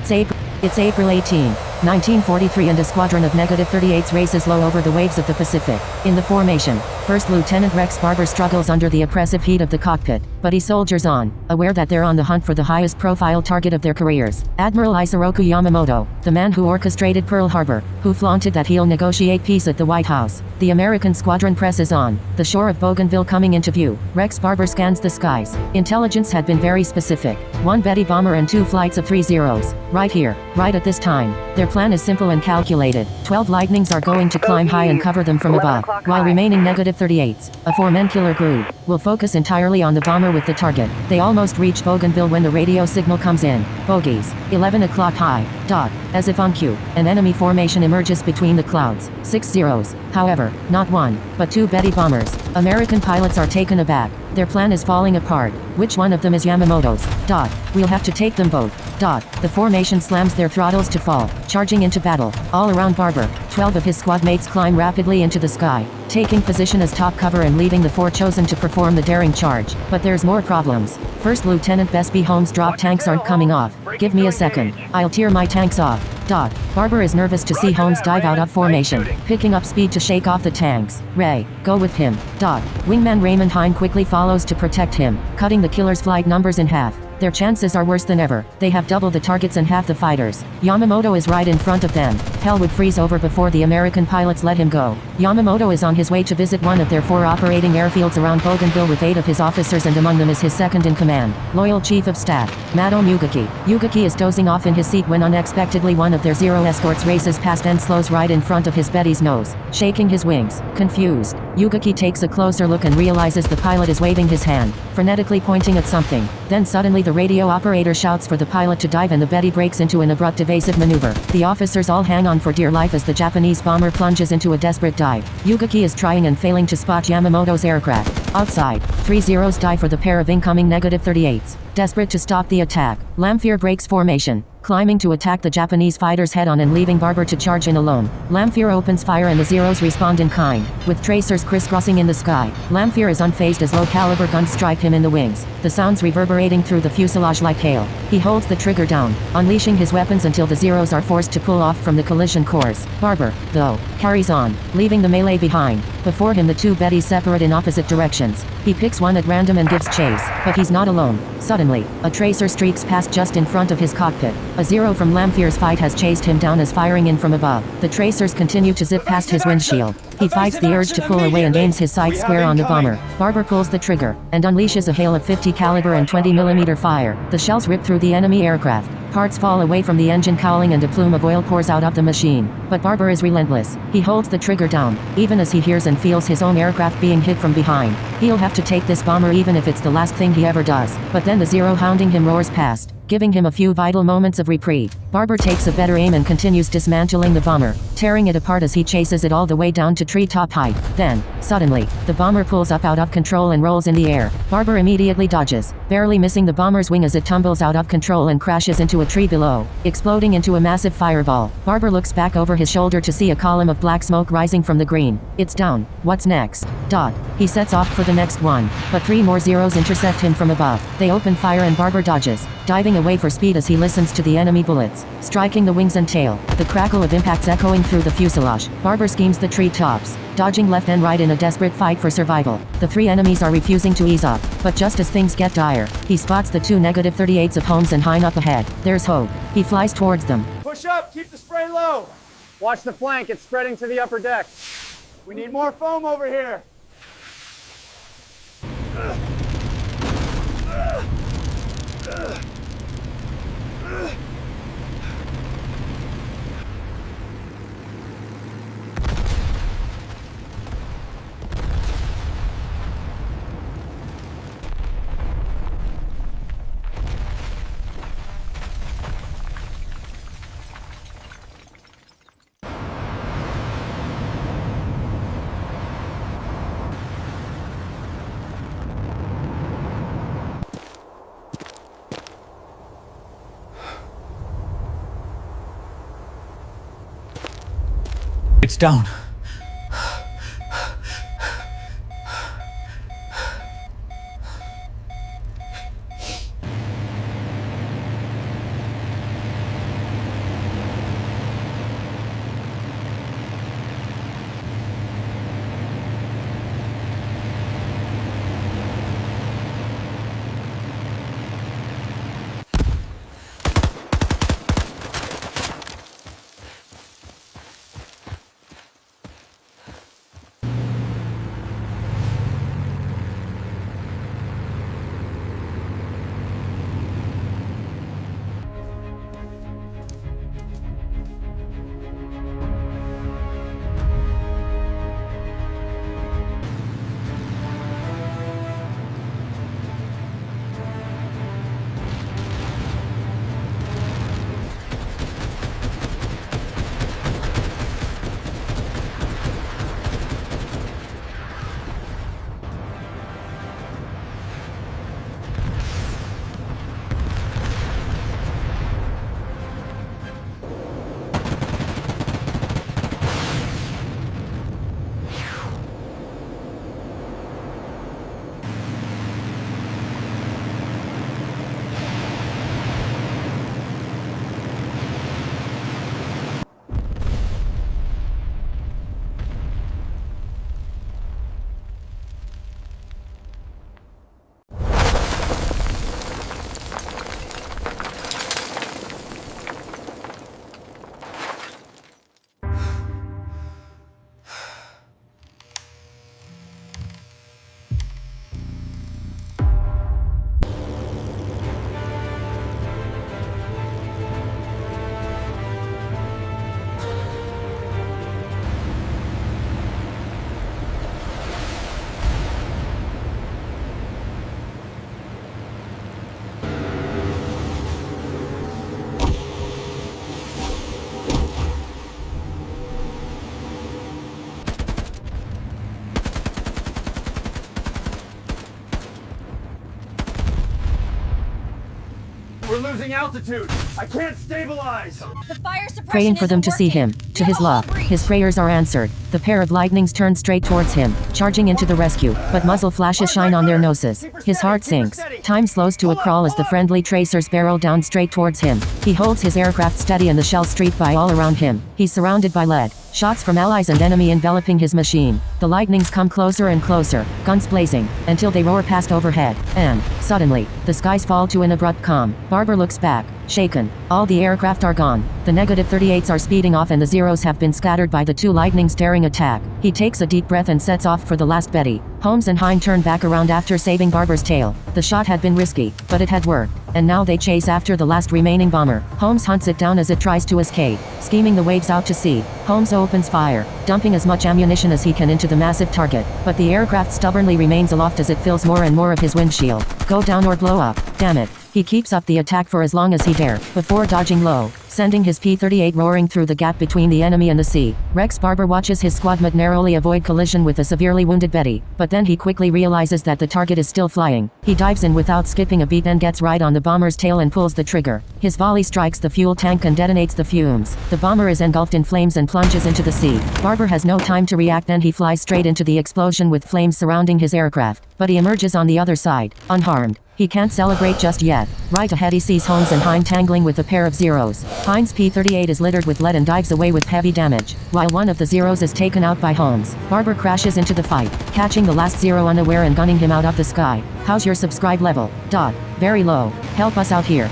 It's April 18, 1943, and a squadron of -38s races low over the waves of the Pacific. In the formation, First Lieutenant Rex Barber struggles under the oppressive heat of the cockpit, but he soldiers on, aware that they're on the hunt for the highest profile target of their careers. Admiral Isoroku Yamamoto, the man who orchestrated Pearl Harbor, who flaunted that he'll negotiate peace at the White House. The American squadron presses on, the shore of Bougainville coming into view. Rex Barber scans the skies. Intelligence had been very specific. 1 Betty bomber and 2 flights of 3 Zeros. Right here, right at this time. Their plan is simple and calculated. 12 Lightnings are going to climb high and cover them from above, while remaining -38s, a 4-man killer group, will focus entirely on the bomber with the target. They almost reach Bougainville when the radio signal comes in. Bogies, 11 o'clock high, dot, as if on cue. An enemy formation emerges between the clouds. 6 Zeros, however, not 1, but 2 Betty bombers. American pilots are taken aback. Their plan is falling apart. Which one of them is Yamamoto's? Dot. We'll have to take them both. Dot. The formation slams their throttles to fall, charging into battle. All around Barber, 12 of his squad mates climb rapidly into the sky, taking position as top cover and leaving the 4 chosen to perform the daring charge. But there's more problems. First Lieutenant Besby Holmes' drop tanks aren't coming off. Give me a second. I'll tear my tanks off. Dot. Barber is nervous to see Holmes dive out of formation, picking up speed to shake off the tanks. Ray, go with him. Dot. Wingman Raymond Hine quickly follows to protect him, cutting the killer's flight numbers in half. Their chances are worse than ever. They have double the targets and half the fighters. Yamamoto is right in front of them. Hell would freeze over before the American pilots let him go. Yamamoto is on his way to visit one of their 4 operating airfields around Bougainville with 8 of his officers, and among them is his second-in-command, loyal chief of staff, Madome Yugaki. Yugaki is dozing off in his seat when unexpectedly one of their Zero escorts races past and slows right in front of his Betty's nose, shaking his wings. Confused, Yugaki takes a closer look and realizes the pilot is waving his hand, frenetically pointing at something. Then suddenly the radio operator shouts for the pilot to dive, and the Betty breaks into an abrupt evasive maneuver. The officers all hang on for dear life as the Japanese bomber plunges into a desperate dive. Yugaki is trying and failing to spot Yamamoto's aircraft. Outside, 3 Zeros die for the pair of incoming -38s. Desperate to stop the attack, Lamphere breaks formation, climbing to attack the Japanese fighters head-on and leaving Barber to charge in alone. Lamphere opens fire and the Zeros respond in kind, with tracers crisscrossing in the sky. Lamphere is unfazed as low-caliber guns strike him in the wings, the sounds reverberating through the fuselage like hail. He holds the trigger down, unleashing his weapons until the Zeros are forced to pull off from the collision course. Barber, though, carries on, leaving the melee behind. Before him the 2 Bettys separate in opposite directions. He picks one at random and gives chase, but he's not alone. Suddenly, a tracer streaks past just in front of his cockpit. A Zero from Lamphere's fight has chased him down as firing in from above. The tracers continue to zip past his windshield. He fights the urge to pull away and aims his sights square on the bomber. Barber pulls the trigger, and unleashes a hail of 50 caliber and 20mm fire. The shells rip through the enemy aircraft. Parts fall away from the engine cowling and a plume of oil pours out of the machine. But Barber is relentless. He holds the trigger down, even as he hears and feels his own aircraft being hit from behind. He'll have to take this bomber even if it's the last thing he ever does. But then the Zero hounding him roars past, giving him a few vital moments of reprieve. Barber takes a better aim and continues dismantling the bomber, tearing it apart as he chases it all the way down to treetop height. Then, suddenly, the bomber pulls up out of control and rolls in the air. Barber immediately dodges, barely missing the bomber's wing as it tumbles out of control and crashes into a tree below, exploding into a massive fireball. Barber looks back over his shoulder to see a column of black smoke rising from the green. It's down. What's next? Dot. He sets off for the next one, but 3 more Zeros intercept him from above. They open fire and Barber dodges, diving away for speed as he listens to the enemy bullets, striking the wings and tail, the crackle of impacts echoing through the fuselage. Barber schemes the tree tops, dodging left and right in a desperate fight for survival. The 3 enemies are refusing to ease up, but just as things get dire, he spots the 2 -38s of Holmes and Hine up ahead. There's hope. He flies towards them. Push up, keep the spray low. Watch the flank, it's spreading to the upper deck. We need more foam over here. It's down. losing altitude. I can't stabilize. The fire suppression Praying for them to isn't see working. him. To Do his the whole luck, breach. his prayers are answered. The pair of lightnings turn straight towards him, charging into the rescue, but muzzle flashes shine on their noses. His heart sinks. Time slows to a crawl as the friendly tracers barrel down straight towards him. He holds his aircraft steady and the shells streak by all around him. He's surrounded by lead. Shots from allies and enemy enveloping his machine. The lightnings come closer and closer, guns blazing, until they roar past overhead. And, suddenly, the skies fall to an abrupt calm. Barber looks back, shaken. All the aircraft are gone. The negative 38s are speeding off and the zeros have been scattered by the two lightnings daring attack. He takes a deep breath and sets off for the last Betty. Holmes and Hine turn back around after saving Barber's tail. The shot had been risky, but it had worked. And now they chase after the last remaining bomber. Holmes hunts it down as it tries to escape, scheming the waves out to sea. Holmes opens fire, dumping as much ammunition as he can into the massive target. But the aircraft stubbornly remains aloft as it fills more and more of his windshield. Go down or blow up. Damn it. He keeps up the attack for as long as he dare, before dodging low, sending his P-38 roaring through the gap between the enemy and the sea. Rex Barber watches his squadmate narrowly avoid collision with a severely wounded Betty, but then he quickly realizes that the target is still flying. He dives in without skipping a beat and gets right on the bomber's tail and pulls the trigger. His volley strikes the fuel tank and detonates the fumes. The bomber is engulfed in flames and plunges into the sea. Barber has no time to react and he flies straight into the explosion with flames surrounding his aircraft, but he emerges on the other side, unharmed. He can't celebrate just yet. Right ahead he sees Holmes and Hine tangling with a pair of zeros. Hine's P-38 is littered with lead and dives away with heavy damage, while one of the zeros is taken out by Holmes. Barber crashes into the fight, catching the last zero unaware and gunning him out of the sky. How's your subscribe level? Very low. Help us out here.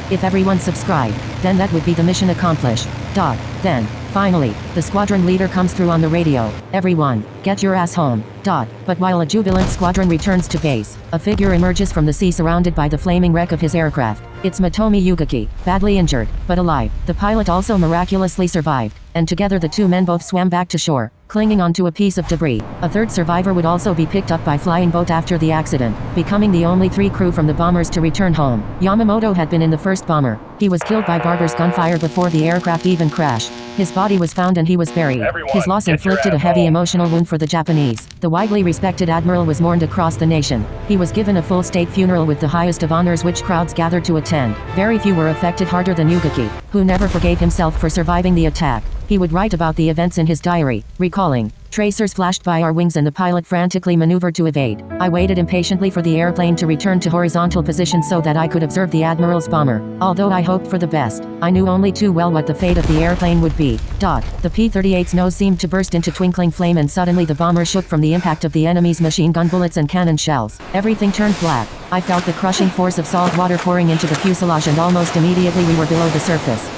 If everyone subscribed, then that would be the mission accomplished. Then, finally, the squadron leader comes through on the radio. Everyone, get your ass home. But while a jubilant squadron returns to base, a figure emerges from the sea surrounded by the flaming wreck of his aircraft. It's Motomi Yugaki, badly injured, but alive. The pilot also miraculously survived, and together the two men both swam back to shore, clinging onto a piece of debris. A third survivor would also be picked up by flying boat after the accident, becoming the only three crew from the bombers to return home. Yamamoto had been in the first bomber. He was killed by Barber's gunfire before the aircraft even crashed. His body was found and he was buried. His loss inflicted a heavy emotional wound for the Japanese. The widely respected admiral was mourned across the nation. He was given a full state funeral with the highest of honors which crowds gathered to attend. Very few were affected harder than Yugaki, who never forgave himself for surviving the attack. He would write about the events in his diary, recalling, "Tracers flashed by our wings and the pilot frantically maneuvered to evade. I waited impatiently for the airplane to return to horizontal position so that I could observe the admiral's bomber. Although I hoped for the best, I knew only too well what the fate of the airplane would be." The P-38's nose seemed to burst into twinkling flame and suddenly the bomber shook from the impact of the enemy's machine gun bullets and cannon shells. Everything turned black. I felt the crushing force of salt water pouring into the fuselage and almost immediately we were below the surface.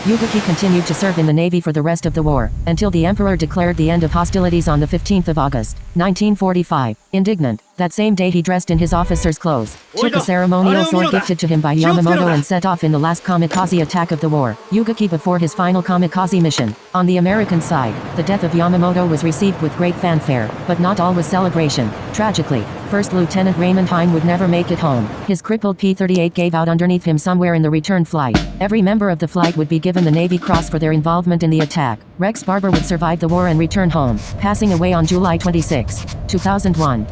Yugaki continued to serve in the Navy for the rest of the war, until the Emperor declared the end of hostilities on the 15th of August, 1945. Indignant, that same day he dressed in his officer's clothes, took a ceremonial sword gifted to him by Yamamoto and set off in the last kamikaze attack of the war. Yugaki before his final kamikaze mission. On the American side, the death of Yamamoto was received with great fanfare, but not all was celebration. Tragically, First Lieutenant Raymond Hine would never make it home. His crippled P-38 gave out underneath him somewhere in the return flight. Every member of the flight would be given the Navy Cross for their involvement in the attack. Rex Barber would survive the war and return home, passing away on July 26, 2001.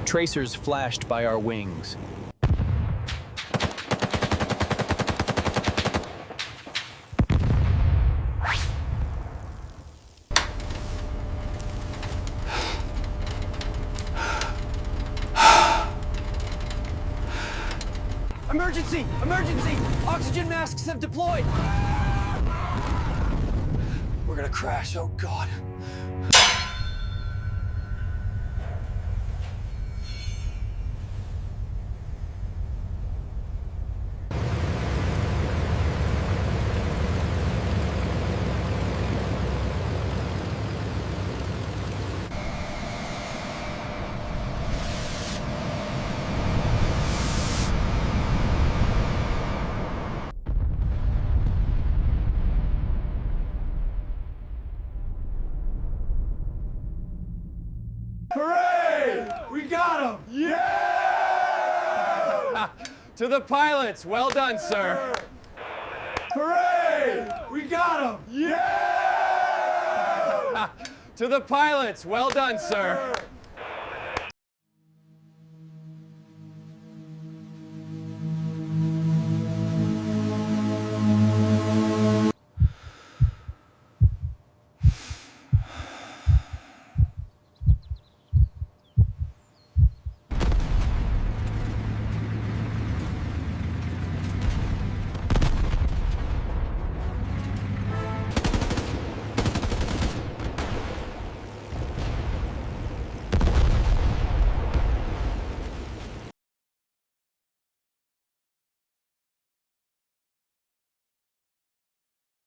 Tracers flashed by our wings. Emergency! Emergency! Oxygen masks have deployed! We're gonna crash, oh God. To the pilots, well done, sir. Hooray! We got him! Yeah! To the pilots, well done, sir.